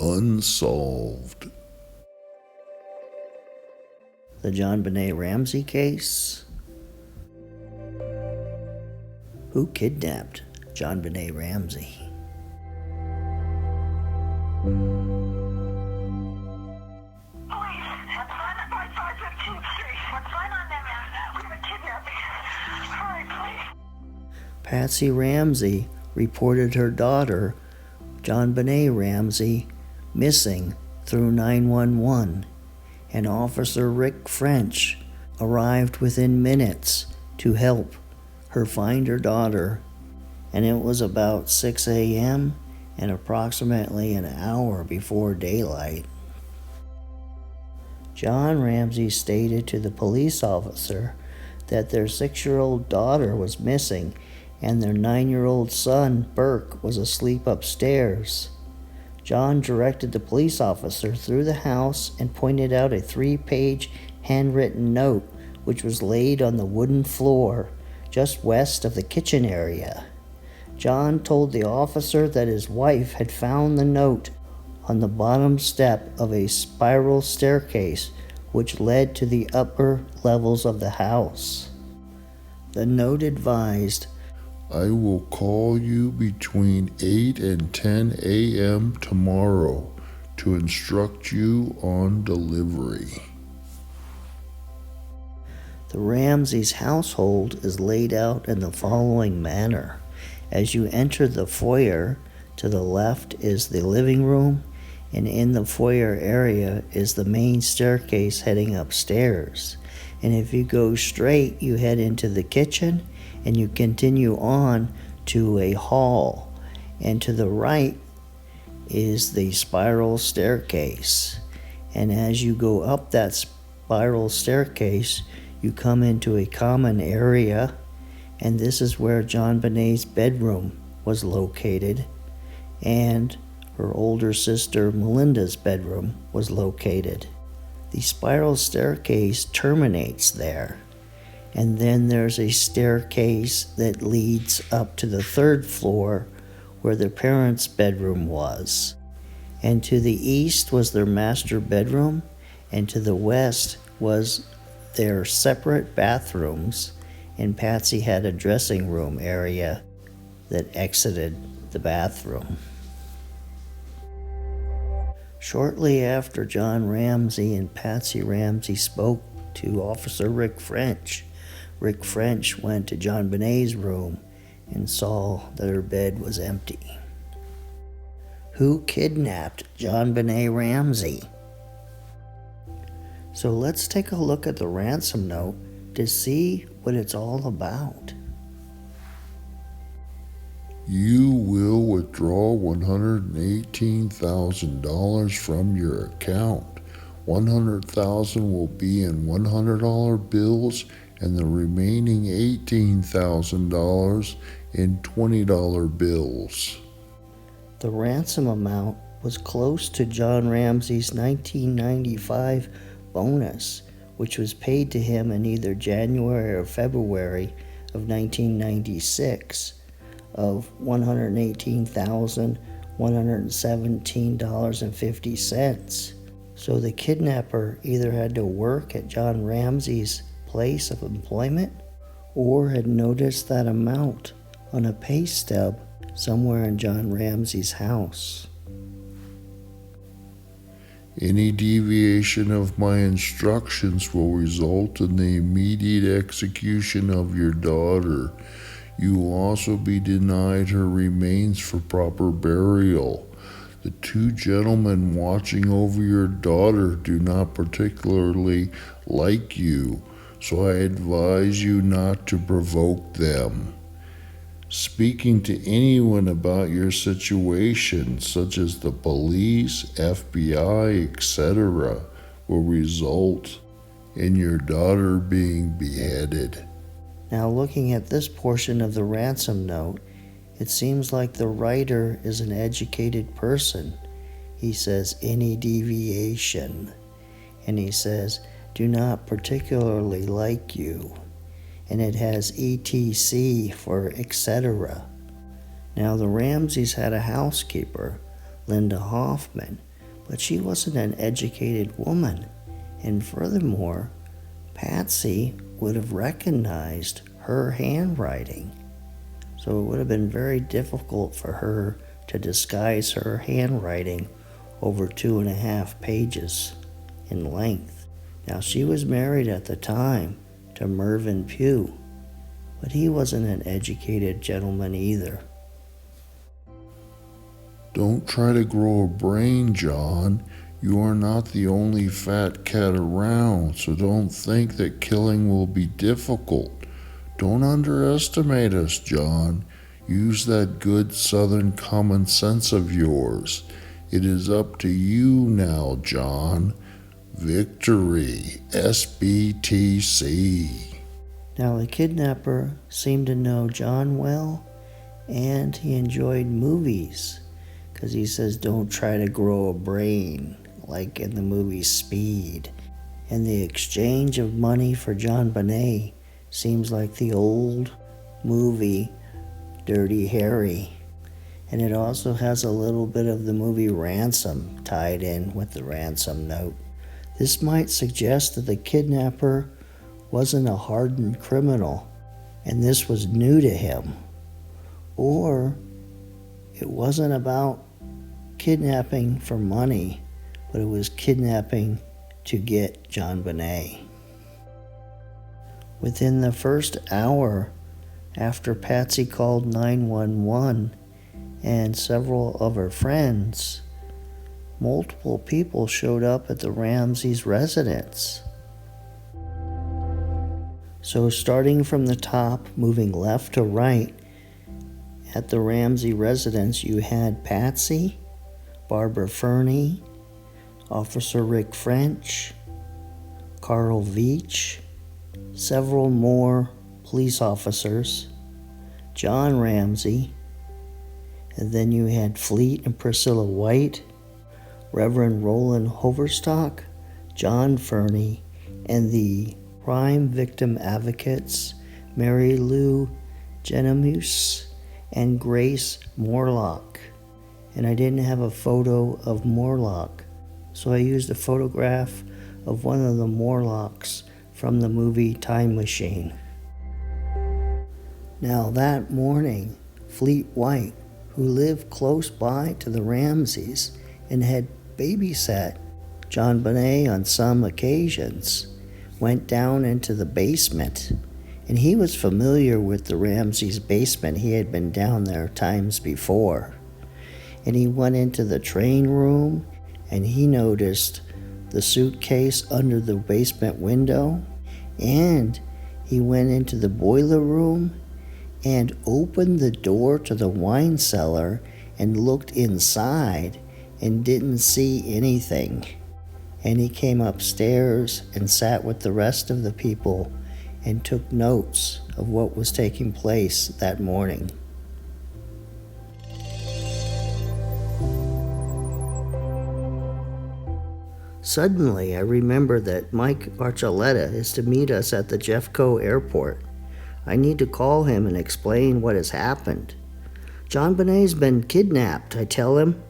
Unsolved. The JonBenet Ramsey case? Who kidnapped JonBenet Ramsey? Patsy Ramsey reported her daughter, JonBenet Ramsey, missing through 911, and Officer Rick French arrived within minutes to help her find her daughter, and it was about 6 a.m. and approximately an hour before daylight. John Ramsey stated to the police officer that their 6-year-old daughter was missing and their 9-year-old son, Burke, was asleep upstairs. John directed the police officer through the house and pointed out a 3-page handwritten note which was laid on the wooden floor just west of the kitchen area. John told the officer that his wife had found the note on the bottom step of a spiral staircase which led to the upper levels of the house. The note advised, I will call you between 8 and 10 a.m. tomorrow to instruct you on delivery. The Ramsey's household is laid out in the following manner. As you enter the foyer, to the left is the living room, and in the foyer area is the main staircase heading upstairs. And if you go straight, you head into the kitchen, and you continue on to a hall. And to the right is the spiral staircase. And as you go up that spiral staircase, you come into a common area, and this is where JonBenet's bedroom was located, and her older sister Melinda's bedroom was located. The spiral staircase terminates there, and then there's a staircase that leads up to the 3rd floor where their parents' bedroom was. And to the east was their master bedroom, and to the west was their separate bathrooms, and Patsy had a dressing room area that exited the bathroom. Shortly after John Ramsey and Patsy Ramsey spoke to Officer Rick French, Rick French went to JonBenet's room and saw that her bed was empty. Who kidnapped JonBenet Ramsey? So let's take a look at the ransom note to see what it's all about. You will withdraw $118,000 from your account. $100,000 will be in $100 bills and the remaining $18,000 in $20 bills. The ransom amount was close to John Ramsey's 1995 bonus, which was paid to him in either January or February of 1996 of $118,117.50. So the kidnapper either had to work at John Ramsey's place of employment or had noticed that amount on a pay stub somewhere in John Ramsey's house. Any deviation of my instructions will result in the immediate execution of your daughter. You will also be denied her remains for proper burial. The 2 gentlemen watching over your daughter do not particularly like you, so I advise you not to provoke them. Speaking to anyone about your situation, such as the police, FBI, etc., will result in your daughter being beheaded. Now, looking at this portion of the ransom note, it seems like the writer is an educated person. He says, any deviation. And he says, do not particularly like you. And it has ETC for etc. Now, the Ramseys had a housekeeper, Linda Hoffman, but she wasn't an educated woman. And furthermore, Patsy would have recognized her handwriting. So it would have been very difficult for her to disguise her handwriting over 2.5 pages in length. Now, she was married at the time to Mervyn Pugh, but he wasn't an educated gentleman either. Don't try to grow a brain, John. You are not the only fat cat around, so don't think that killing will be difficult. Don't underestimate us, John. Use that good southern common sense of yours. It is up to you now, John. Victory, SBTC. Now, the kidnapper seemed to know John well, and he enjoyed movies, because he says, don't try to grow a brain, like in the movie Speed. And the exchange of money for JonBenet seems like the old movie Dirty Harry. And it also has a little bit of the movie Ransom tied in with the ransom note. This might suggest that the kidnapper wasn't a hardened criminal, and this was new to him. Or it wasn't about kidnapping for money, but it was kidnapping to get JonBenet. Within the first hour after Patsy called 911 and several of her friends, multiple people showed up at the Ramsey's residence. So starting from the top, moving left to right, at the Ramsey residence you had Patsy, Barbara Fernie, Officer Rick French, Carl Veach, several more police officers, John Ramsey, and then you had Fleet and Priscilla White, Reverend Roland Hoverstock, John Fernie, and the crime victim advocates Mary Lou Genemus and Grace Morlock. And I didn't have a photo of Morlock, so I used a photograph of one of the Morlocks from the movie Time Machine. Now that morning, Fleet White, who lived close by to the Ramseys and had babysat JonBenet on some occasions, went down into the basement. And he was familiar with the Ramseys' basement. He had been down there times before. And he went into the train room, and he noticed the suitcase under the basement window. And he went into the boiler room and opened the door to the wine cellar and looked inside and didn't see anything. And he came upstairs and sat with the rest of the people and took notes of what was taking place that morning. Suddenly, I remembered that Mike Archuleta is to meet us at the Jeffco airport. I need to call him and explain what has happened. JonBenet's been kidnapped, I tell him,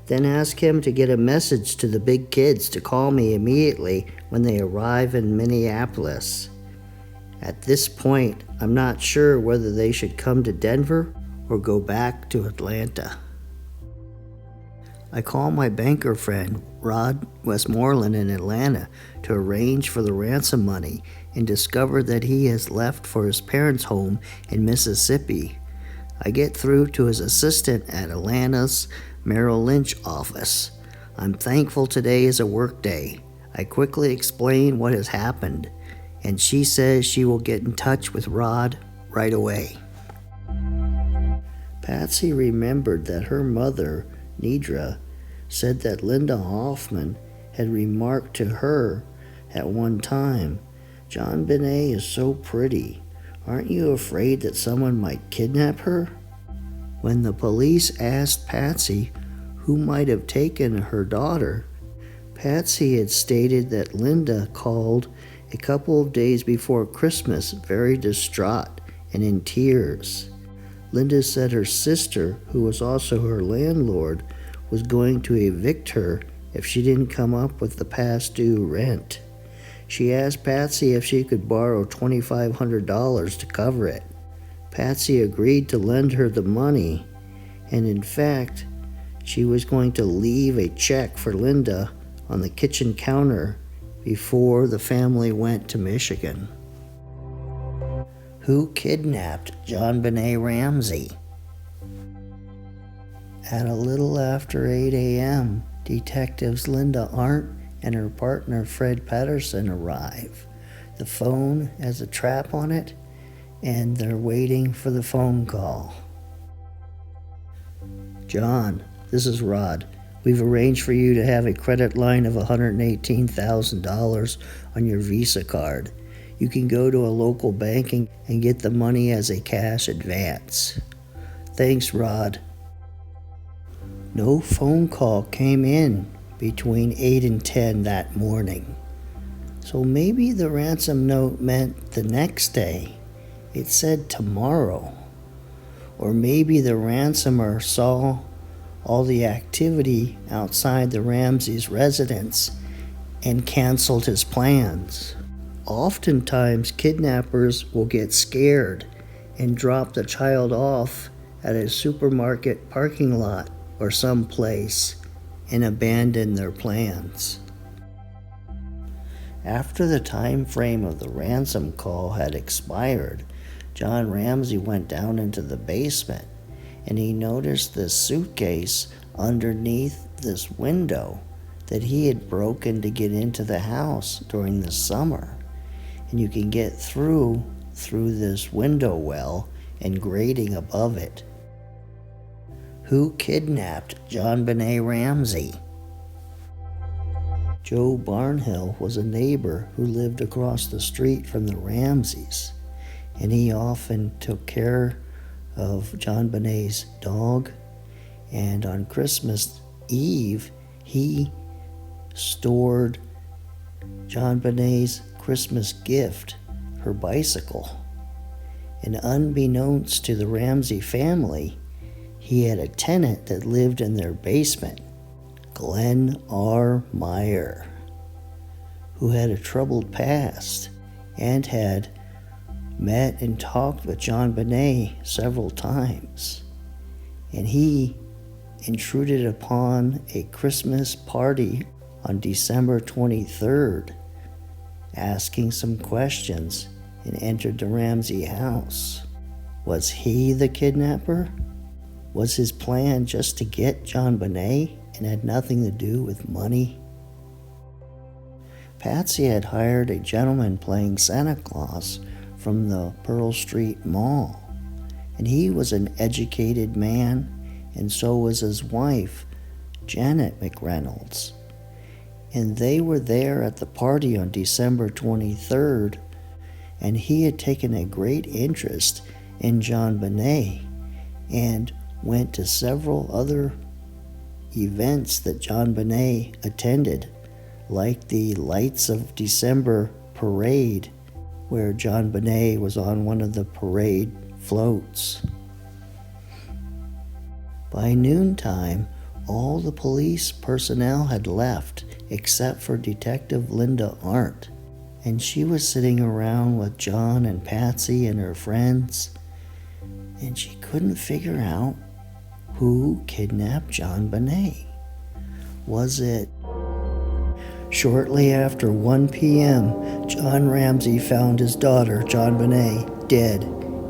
then ask him to get a message to the big kids to call me immediately when they arrive in Minneapolis. At this point, I'm not sure whether they should come to Denver or go back to Atlanta. I call my banker friend, Rod Westmoreland in Atlanta, to arrange for the ransom money and discover that he has left for his parents' home in Mississippi. I get through to his assistant at Atlanta's Merrill Lynch office. I'm thankful today is a work day. I quickly explain what has happened, and she says she will get in touch with Rod right away. Patsy remembered that her mother, Nidra, said that Linda Hoffman had remarked to her at one time, JonBenet is so pretty. Aren't you afraid that someone might kidnap her? When the police asked Patsy who might have taken her daughter, Patsy had stated that Linda called a couple of days before Christmas very distraught and in tears. Linda said her sister, who was also her landlord, was going to evict her if she didn't come up with the past due rent. She asked Patsy if she could borrow $2,500 to cover it. Patsy agreed to lend her the money, and in fact, she was going to leave a check for Linda on the kitchen counter before the family went to Michigan. Who kidnapped JonBenet Ramsey? At a little after 8 a.m., detectives Linda Arndt and her partner Fred Patterson arrive. The phone has a trap on it, and they're waiting for the phone call. John, this is Rod. We've arranged for you to have a credit line of $118,000 on your Visa card. You can go to a local bank and get the money as a cash advance. Thanks, Rod. No phone call came in between 8 and 10 that morning. So maybe the ransom note meant the next day. It said tomorrow. Or maybe the ransomer saw all the activity outside the Ramsey's residence and canceled his plans. Oftentimes, kidnappers will get scared and drop the child off at a supermarket parking lot or someplace and abandon their plans. After the time frame of the ransom call had expired, John Ramsey went down into the basement and he noticed this suitcase underneath this window that he had broken to get into the house during the summer. And you can get through this window well and grating above it. Who kidnapped JonBenet Ramsey? Joe Barnhill was a neighbor who lived across the street from the Ramseys, and he often took care of JonBenet's dog, and on Christmas Eve, he stored JonBenet's Christmas gift, her bicycle. And unbeknownst to the Ramsey family, he had a tenant that lived in their basement, Glenn R. Meyer, who had a troubled past and had met and talked with JonBenet several times. And he intruded upon a Christmas party on December 23rd, asking some questions, and entered the Ramsey house. Was he the kidnapper? Was his plan just to get JonBenet and had nothing to do with money? Patsy had hired a gentleman playing Santa Claus from the Pearl Street Mall, and he was an educated man, and so was his wife, Janet McReynolds. And they were there at the party on December 23rd, and he had taken a great interest in JonBenet and went to several other events that JonBenet attended, like the Lights of December parade, where JonBenet was on one of the parade floats. By noontime, all the police personnel had left except for Detective Linda Arndt, and she was sitting around with John and Patsy and her friends, and she couldn't figure out who kidnapped JonBenet. Was it? Shortly after 1 p.m., John Ramsey found his daughter, JonBenet, dead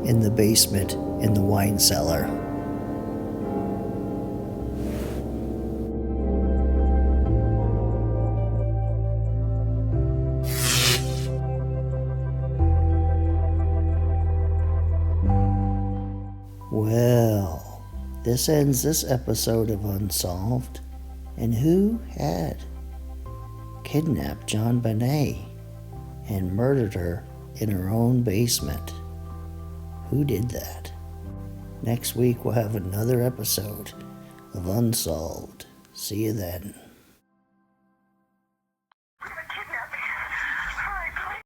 in the basement in the wine cellar. Well, this ends this episode of Unsolved. And who had kidnapped JonBenet and murdered her in her own basement? Who did that? Next week we'll have another episode of Unsolved. See you then.